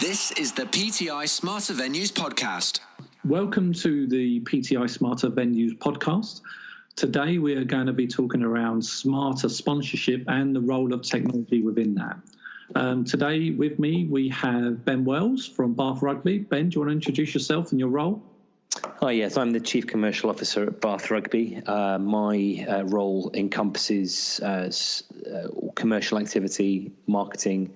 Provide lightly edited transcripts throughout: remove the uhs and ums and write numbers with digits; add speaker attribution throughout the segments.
Speaker 1: This is the PTI Smarter Venues podcast.
Speaker 2: Welcome to the PTI Smarter Venues podcast. Today we are going to be talking around smarter sponsorship and the role of technology within that. Today with me we have Ben Wells from Bath Rugby. Ben, do you want to introduce yourself and your role?
Speaker 3: Hi, yes, I'm the Chief Commercial Officer at Bath Rugby. My role encompasses commercial activity, marketing,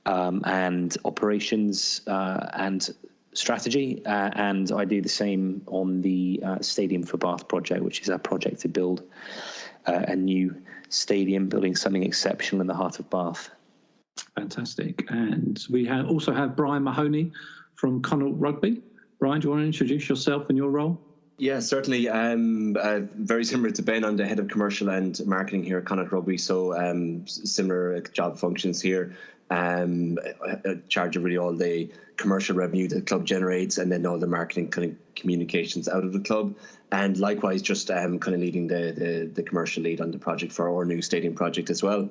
Speaker 3: and operations and strategy, and I do the same on the Stadium for Bath project, which is our project to build a new stadium, building something exceptional in the heart of Bath.
Speaker 2: Fantastic. And we also have Brian Mahoney from Connacht Rugby. Brian, do you want to introduce yourself and your role?
Speaker 4: Yeah, certainly. Very similar to Ben, I'm the head of commercial and marketing here at Connacht Rugby, so similar job functions here. Charge of really all the commercial revenue that the club generates, and then all the marketing kind of communications out of the club, and likewise just kind of leading the commercial lead on the project for our new stadium project as well,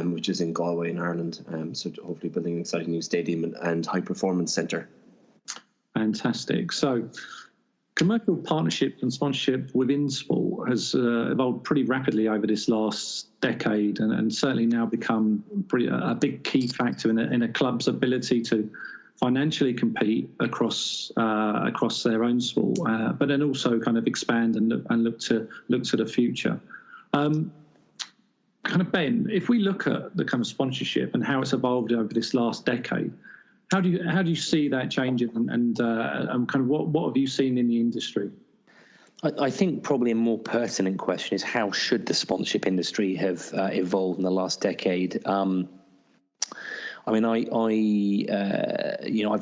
Speaker 4: which is in Galway in Ireland. So hopefully building an exciting new stadium and high performance centre.
Speaker 2: Fantastic. So commercial partnership and sponsorship within sport has evolved pretty rapidly over this last decade, and certainly now become a big key factor in a club's ability to financially compete across their own sport, but then also kind of expand and look to the future. Kind of Ben, if we look at the kind of sponsorship and how it's evolved over this last decade, how do you see that changing, and kind of what have you seen in the industry?
Speaker 3: I think probably a more pertinent question is how should the sponsorship industry have evolved in the last decade? I mean, I've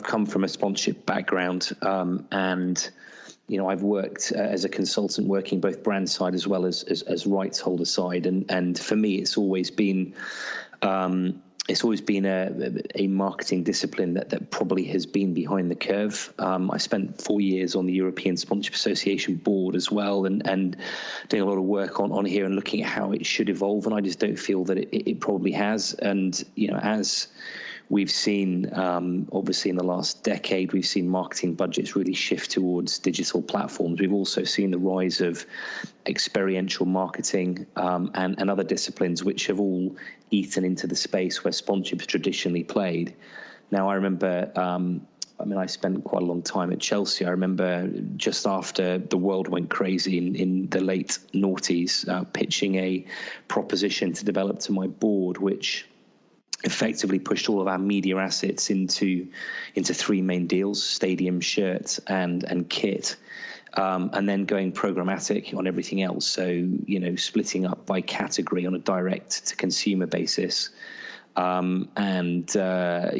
Speaker 3: come from a sponsorship background, and I've worked as a consultant, working both brand side as well as rights holder side, and for me, it's always been a marketing discipline that probably has been behind the curve. I spent 4 years on the European Sponsorship Association board as well, and doing a lot of work on here and looking at how it should evolve. And I just don't feel that it probably has. And, as we've seen, obviously in the last decade, we've seen marketing budgets really shift towards digital platforms. We've also seen the rise of experiential marketing and other disciplines which have all eaten into the space where sponsorship has traditionally played. Now, I remember, I spent quite a long time at Chelsea. I remember just after the world went crazy in the late noughties, pitching a proposition to develop to my board, which effectively pushed all of our media assets into three main deals: stadium, shirt, and kit. And then going programmatic on everything else. So, splitting up by category on a direct to consumer basis. There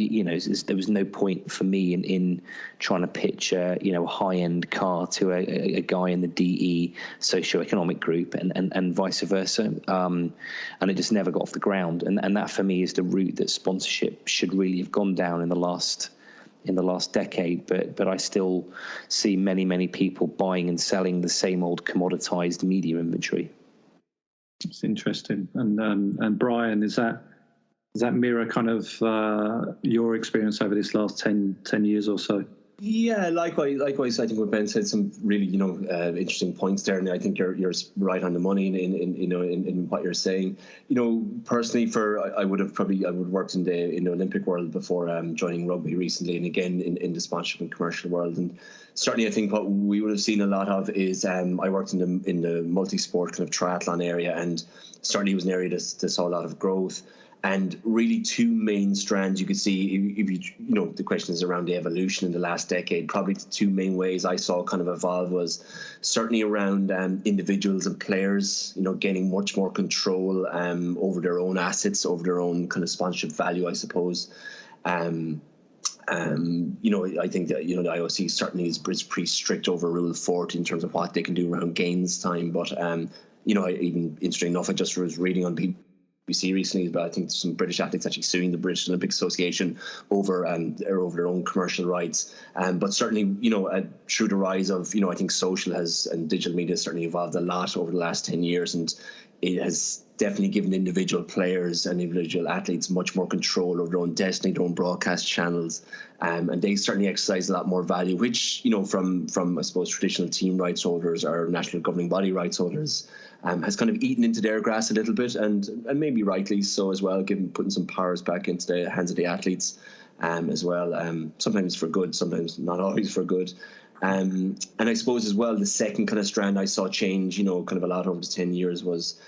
Speaker 3: was no point for me in trying to pitch a high-end car to a guy in the DE socioeconomic group and vice versa. And it just never got off the ground. And that for me is the route that sponsorship should really have gone down in the last decade, but I still see many people buying and selling the same old commoditized media inventory.
Speaker 2: It's interesting. And Brian, does that mirror kind of your experience over this last 10 years or so?
Speaker 4: Yeah, likewise. I think what Ben said, some really interesting points there, and I think you're right on the money in what you're saying. Personally, I would have worked in the Olympic world before joining rugby recently, and again in the sponsorship and commercial world. And certainly, I think what we would have seen a lot of is I worked in the multi-sport kind of triathlon area, and certainly it was an area that saw a lot of growth. And really two main strands you could see, if you the question is around the evolution in the last decade. Probably the two main ways I saw kind of evolve was certainly around individuals and players, gaining much more control over their own assets, over their own kind of sponsorship value, I suppose. I think that, the IOC certainly is pretty strict over Rule 40 in terms of what they can do around gains time. But, even interesting enough, I just was reading on BBC recently, but I think some British athletes actually suing the British Olympic Association over their own commercial rights. But certainly, through the rise of, I think social and digital media has certainly evolved a lot over the last 10 years, and it has definitely given individual players and individual athletes much more control over their own destiny, their own broadcast channels, and they certainly exercise a lot more value, which, you know, from I suppose traditional team rights holders or national governing body rights holders, has kind of eaten into their grass a little bit, and maybe rightly so as well, putting some powers back into the hands of the athletes, as well. Sometimes for good, sometimes not always for good. And I suppose as well, the second kind of strand I saw change, you know, kind of a lot over the 10 years was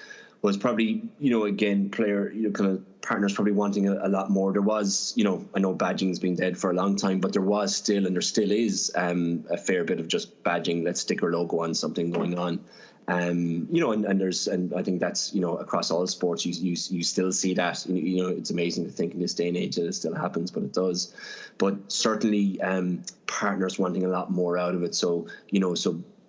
Speaker 4: probably, you know, again, kind of partners probably wanting a lot more. There was, you know, I know badging's been dead for a long time, but there was still, and there still is, a fair bit of just badging, let's stick our logo on something going on. You know, and I think that's, you know, across all sports, you still see that. You know, it's amazing to think in this day and age that it still happens, but it does. But certainly, partners wanting a lot more out of it. So, you know,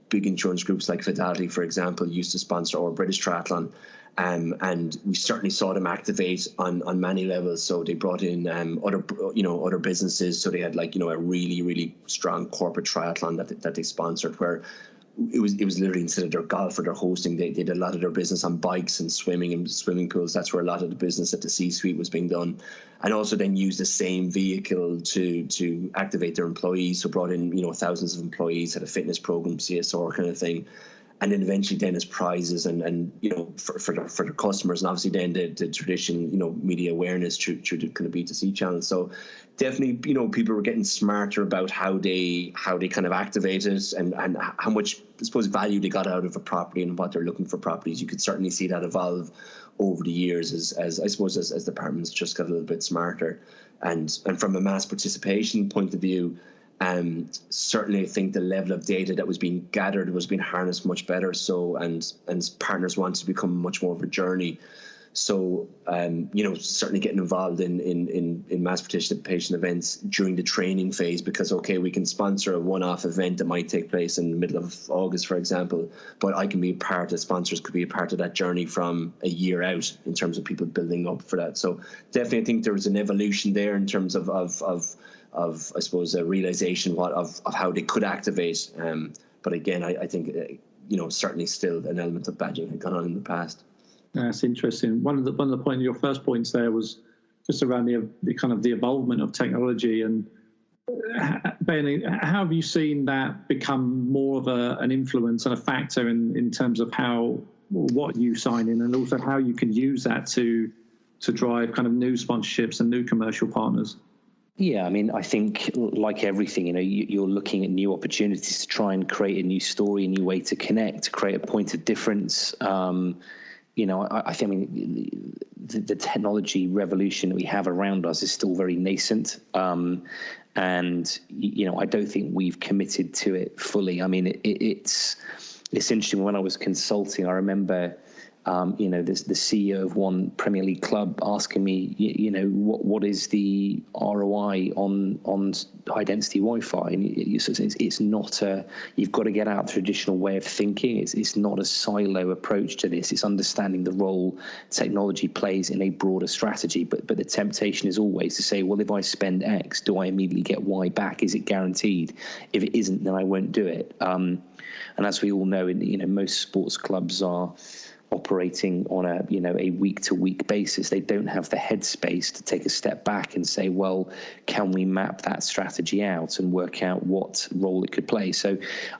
Speaker 4: big insurance groups like Fidelity, for example, used to sponsor our British Triathlon. And we certainly saw them activate on many levels. So they brought in other businesses. So they had, like, you know, a really, really strong corporate triathlon that they sponsored, where it was literally, instead of their golf or their hosting, they did a lot of their business on bikes and swimming and swimming pools. That's where a lot of the business at the C-suite was being done. And also then used the same vehicle to activate their employees. So brought in, you know, thousands of employees, had a fitness program, CSR kind of thing. And then eventually then as prizes and you know, for their customers, and obviously then the tradition, you know, media awareness through the kind of B2C channels. So definitely, you know, people were getting smarter about how they kind of activate it, and how much, I suppose, value they got out of a property and what they're looking for properties. You could certainly see that evolve over the years as I suppose as departments just got a little bit smarter. And from a mass participation point of view, certainly I think the level of data that was being gathered was being harnessed much better. So and partners want to become much more of a journey. So you know, certainly getting involved in mass participation events during the training phase, because okay, we can sponsor a one-off event that might take place in the middle of August, for example, but I can be a part, the sponsors could be a part of that journey from a year out in terms of people building up for that. So definitely I think there was an evolution there in terms of I suppose a realization of how they could activate. But again, I think you know, certainly still an element of badging had gone on in the past.
Speaker 2: That's interesting. One of the points, your first points there, was just around the kind of the evolvement of technology. And Ben, how have you seen that become more of an influence and a factor in terms of what you sign in, and also how you can use that to drive kind of new sponsorships and new commercial partners?
Speaker 3: Yeah, I mean, I think like everything, you know, you're looking at new opportunities to try and create a new story, a new way to connect, to create a point of difference. You know, I think, I mean, the technology revolution that we have around us is still very nascent. And, you know, I don't think we've committed to it fully. I mean, it's interesting. When I was consulting, I remember, you know, the CEO of one Premier League club asking me, you know, what is the ROI on high density Wi-Fi? And it's not you've got to get out the traditional way of thinking. It's not a silo approach to this. It's understanding the role technology plays in a broader strategy. But the temptation is always to say, well, if I spend X, do I immediately get Y back? Is it guaranteed? If it isn't, then I won't do it. And as we all know, you know, most sports clubs are operating on a week-to-week basis. They don't have the headspace to take a step back and say, well, can we map that strategy out and work out what role it could play? So,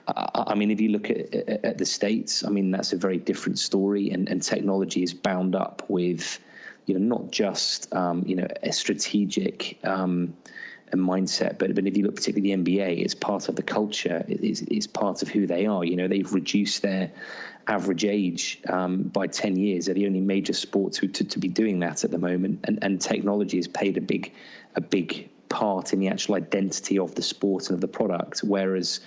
Speaker 3: I mean, if you look at the States, I mean, that's a very different story, and technology is bound up with, you know, not just, you know, a strategic a mindset, but if you look particularly at the NBA, it's part of the culture. It's part of who they are. You know, they've reduced their average age by 10 years. They're the only major sport to be doing that at the moment, and technology has played a big part in the actual identity of the sport and of the product. Whereas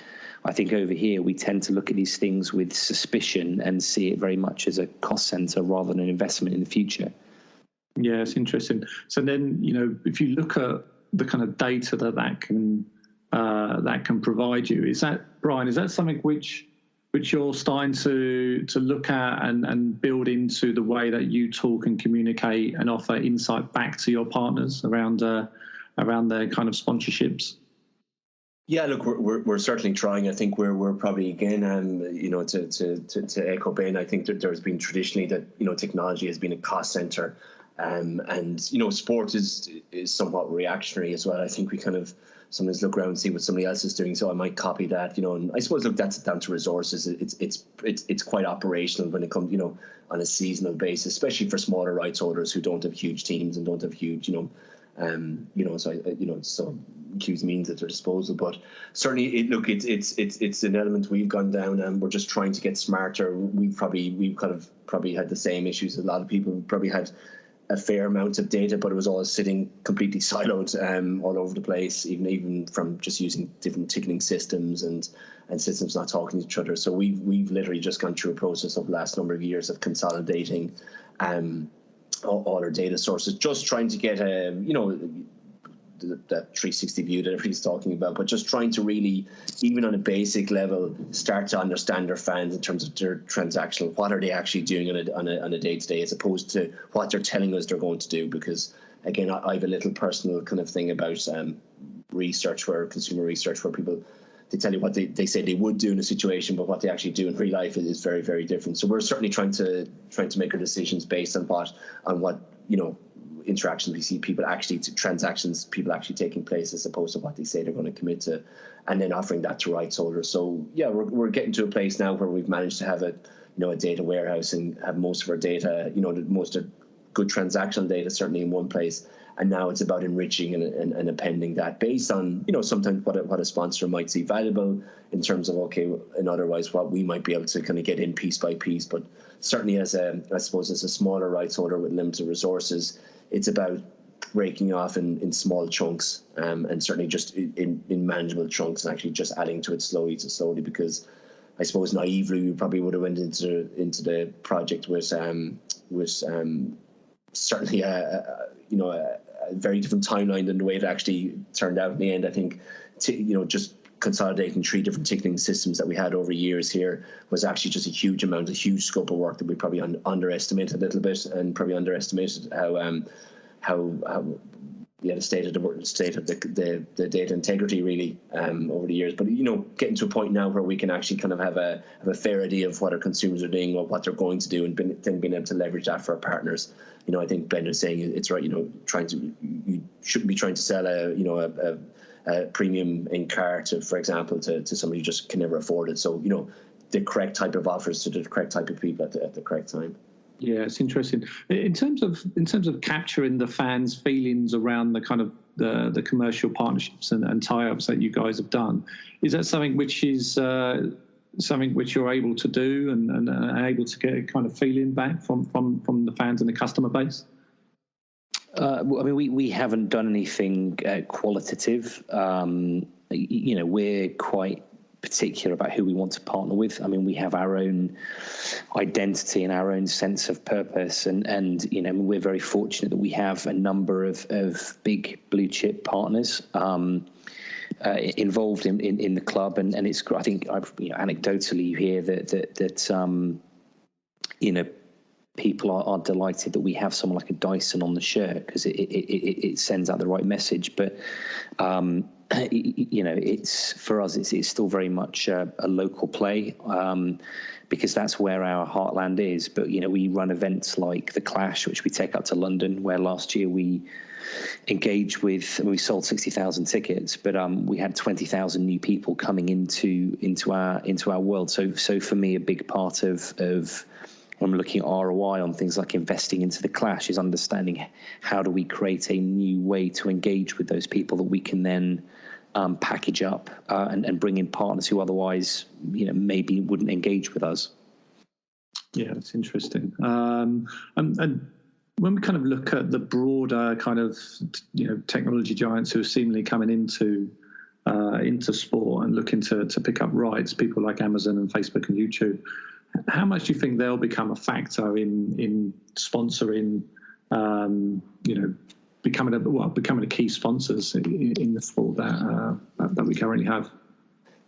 Speaker 3: I think over here we tend to look at these things with suspicion and see it very much as a cost center rather than an investment in the future.
Speaker 2: Yeah, it's interesting. So then, you know, if you look at the kind of data that can provide you, is that, Brian, is that something which you're starting to look at and build into the way that you talk and communicate and offer insight back to your partners around their kind of sponsorships?
Speaker 4: Yeah, look, we're certainly trying. I think we're probably again, to echo Ben. I think that there's been traditionally that technology has been a cost center, and sport is somewhat reactionary as well. I think we kind of sometimes look around and see what somebody else is doing, so I might copy that. And I suppose look, that's down to resources. It's quite operational when it comes on a seasonal basis, especially for smaller rights holders who don't have huge teams and don't have huge so huge means at their disposal. But certainly, it's an element we've gone down, and we're just trying to get smarter. We've kind of had the same issues. A lot of people probably had a fair amount of data, but it was all sitting completely siloed all over the place, even from just using different ticketing systems and systems not talking to each other. So we've literally just gone through a process over the last number of years of consolidating all our data sources, just trying to get that 360 view that everybody's talking about, but just trying to really, even on a basic level, start to understand their fans in terms of their transactional. What are they actually doing on a day-to-day, as opposed to what they're telling us they're going to do? Because again, I have a little personal kind of thing about consumer research, where people, they tell you what they say they would do in a situation, but what they actually do in real life is very, very different. So we're certainly trying to make our decisions based on what interactions we see transactions people actually taking place, as opposed to what they say they're going to commit to, and then offering that to rights holders. So yeah, we're getting to a place now where we've managed to have a data warehouse and have most of our data, most of good transactional data certainly in one place. And now it's about enriching and appending that based on, sometimes what a sponsor might see valuable in terms of, and otherwise what we might be able to kind of get in piece by piece. But certainly as a smaller rights holder with limited resources, it's about breaking off in small chunks, and certainly just in manageable chunks, and actually just adding to it slowly, because I suppose naively we probably would have went into the project with certainly a very different timeline than the way it actually turned out in the end. I think just consolidating 3 different ticketing systems that we had over years here was actually just a huge scope of work that we probably underestimated a little bit, and probably underestimated how the state of the data integrity really over the years. But getting to a point now where we can actually kind of have a fair idea of what our consumers are doing or what they're going to do, and then being able to leverage that for our partners. I think Ben is saying it's right. You shouldn't be trying to sell a premium in car for example, to somebody who just can never afford it. So the correct type of offers to the correct type of people at the correct time.
Speaker 2: Yeah, it's interesting. In terms of capturing the fans' feelings around the kind of the commercial partnerships and tie-ups that you guys have done, is that something which is something which you're able to do and able to get a kind of feeling back from the fans and the customer base?
Speaker 3: We haven't done anything qualitative. We're quite particular about who we want to partner with. We have our own identity and our own sense of purpose, and we're very fortunate that we have a number of big blue chip partners involved in the club, and it's, I think, anecdotally you hear that people are delighted that we have someone like a Dyson on the shirt, because it sends out the right message. But it's, for us, it's still very much a local play, because that's where our heartland is. But we run events like the Clash, which we take up to London, where last year we engaged with, we sold 60,000 tickets, but we had 20,000 new people coming into our world. So for me, a big part of when I'm looking at ROI on things like investing into the Clash is understanding how do we create a new way to engage with those people that we can then package up and bring in partners who otherwise maybe wouldn't engage with us.
Speaker 2: Yeah, that's interesting. And when we kind of look at the broader kind of technology giants who are seemingly coming into sport and looking to pick up rights, people like Amazon and Facebook and YouTube, how much do you think they'll become a factor in sponsoring, becoming a key sponsors in the sport that we currently have?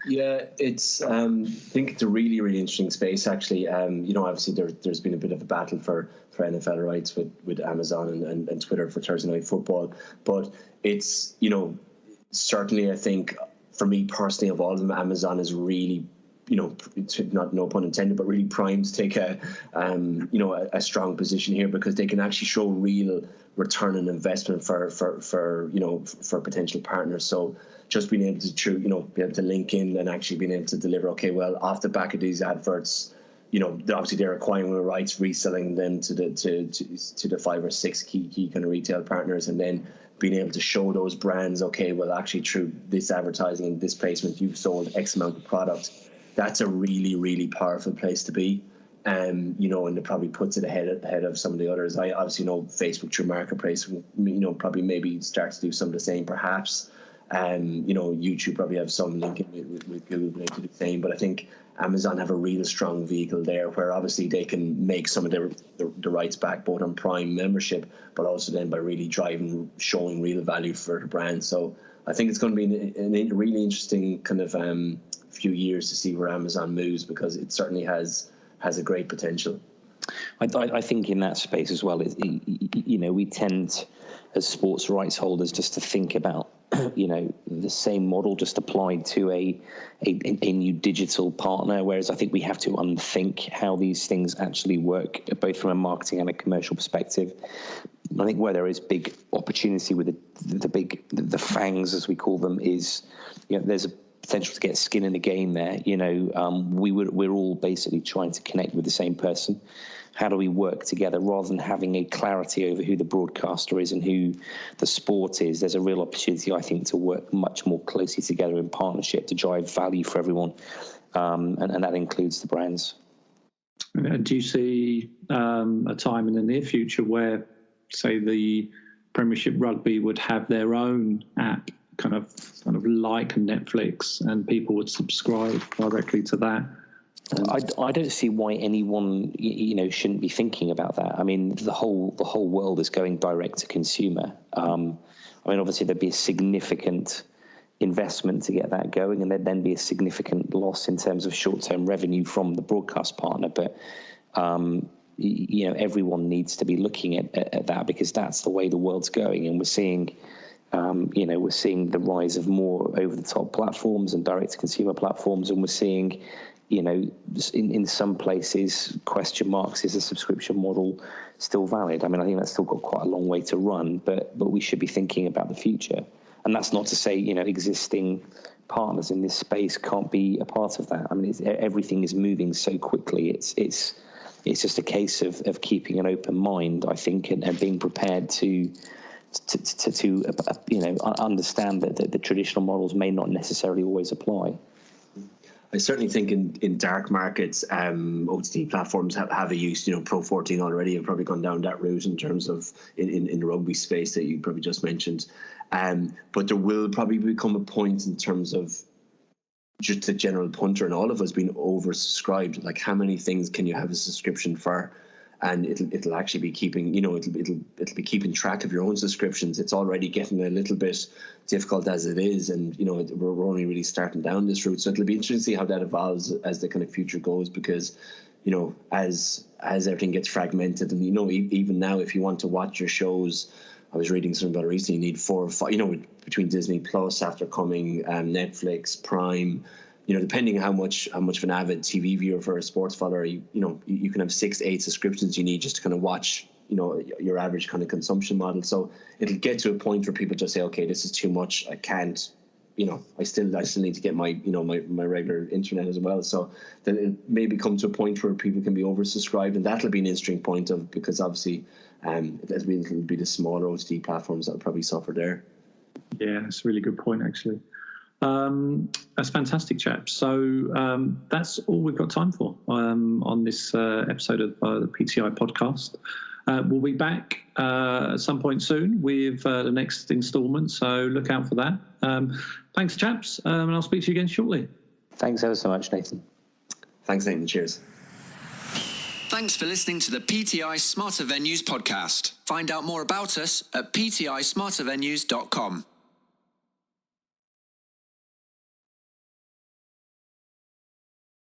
Speaker 4: Yeah, it's I think it's a really, really interesting space, actually. Obviously there's been a bit of a battle for NFL rights with Amazon and Twitter for Thursday Night Football, but it's certainly, I think, for me personally, of all of them, Amazon is really, not no pun intended, but really primed to take a strong position here, because they can actually show real return on investment for potential partners. So just being able to be able to link in and actually being able to deliver, okay, well, off the back of these adverts, obviously they're acquiring the rights, reselling them to the 5 or 6 key kind of retail partners, and then being able to show those brands, okay, well, actually through this advertising and this placement, you've sold X amount of product. That's a really, really powerful place to be. And it probably puts it ahead of some of the others. I obviously know Facebook through Marketplace, probably maybe start to do some of the same, perhaps. YouTube probably have some linking with Google to do the same. But I think Amazon have a real strong vehicle there, where obviously they can make some of the rights back, both on Prime membership, but also then by really showing real value for the brand. So I think it's going to be a really interesting kind of few years to see where Amazon moves, because it certainly has a great potential.
Speaker 3: I think in that space as well, we tend as sports rights holders just to think about the same model just applied to a new digital partner, whereas I think we have to unthink how these things actually work, both from a marketing and a commercial perspective. I think where there is big opportunity with the fangs, as we call them, is there's a potential to get skin in the game there. We're all basically trying to connect with the same person. How do we work together rather than having a clarity over who the broadcaster is and who the sport is? There's a real opportunity, I think, to work much more closely together in partnership to drive value for everyone, and that includes the brands.
Speaker 2: Do you see a time in the near future where, say, the Premiership Rugby would have their own app, kind of like Netflix, and people would subscribe directly to that?
Speaker 3: I don't see why anyone shouldn't be thinking about that. I mean, the whole world is going direct to consumer. Obviously there'd be a significant investment to get that going, and there'd then be a significant loss in terms of short-term revenue from the broadcast partner. But everyone needs to be looking at that, because that's the way the world's going, and we're seeing the rise of more over-the-top platforms and direct-to-consumer platforms, and we're seeing, in some places, question marks, is the subscription model still valid? I mean, I think that's still got quite a long way to run, but we should be thinking about the future. And that's not to say, existing partners in this space can't be a part of that. I mean, everything is moving so quickly. It's just a case of keeping an open mind, I think, and being prepared to understand that the traditional models may not necessarily always apply.
Speaker 4: I certainly think in dark markets, OTT platforms have a use. Pro 14 already have probably gone down that route in terms of in the rugby space that you probably just mentioned. But there will probably become a point in terms of just the general punter and all of us being oversubscribed. Like, how many things can you have a subscription for? And it'll actually be keeping, it'll be keeping track of your own subscriptions. It's already getting a little bit difficult as it is, and we're only really starting down this route. So it'll be interesting to see how that evolves as the kind of future goes, because as everything gets fragmented, and even now, if you want to watch your shows, I was reading something about it recently, you need 4 or 5, between Disney Plus after coming, Netflix, Prime. Depending how much of an avid TV viewer for a sports follower, you can have 6, 8 subscriptions you need just to kind of watch, your average kind of consumption model. So it'll get to a point where people just say, okay, this is too much. I can't, I still need to get my, my regular internet as well. So then it maybe come to a point where people can be oversubscribed, and that'll be an interesting point because obviously, it'll be the smaller OTT platforms that'll probably suffer there.
Speaker 2: Yeah, that's a really good point, actually. That's fantastic, chaps. So that's all we've got time for on this episode of the PTI podcast. We'll be back at some point soon with the next instalment, so look out for that. Thanks, chaps, and I'll speak to you again shortly.
Speaker 3: Thanks ever so much, Nathan.
Speaker 4: Thanks, Nathan. Cheers.
Speaker 1: Thanks for listening to the PTI Smarter Venues podcast. Find out more about us at ptismartervenues.com.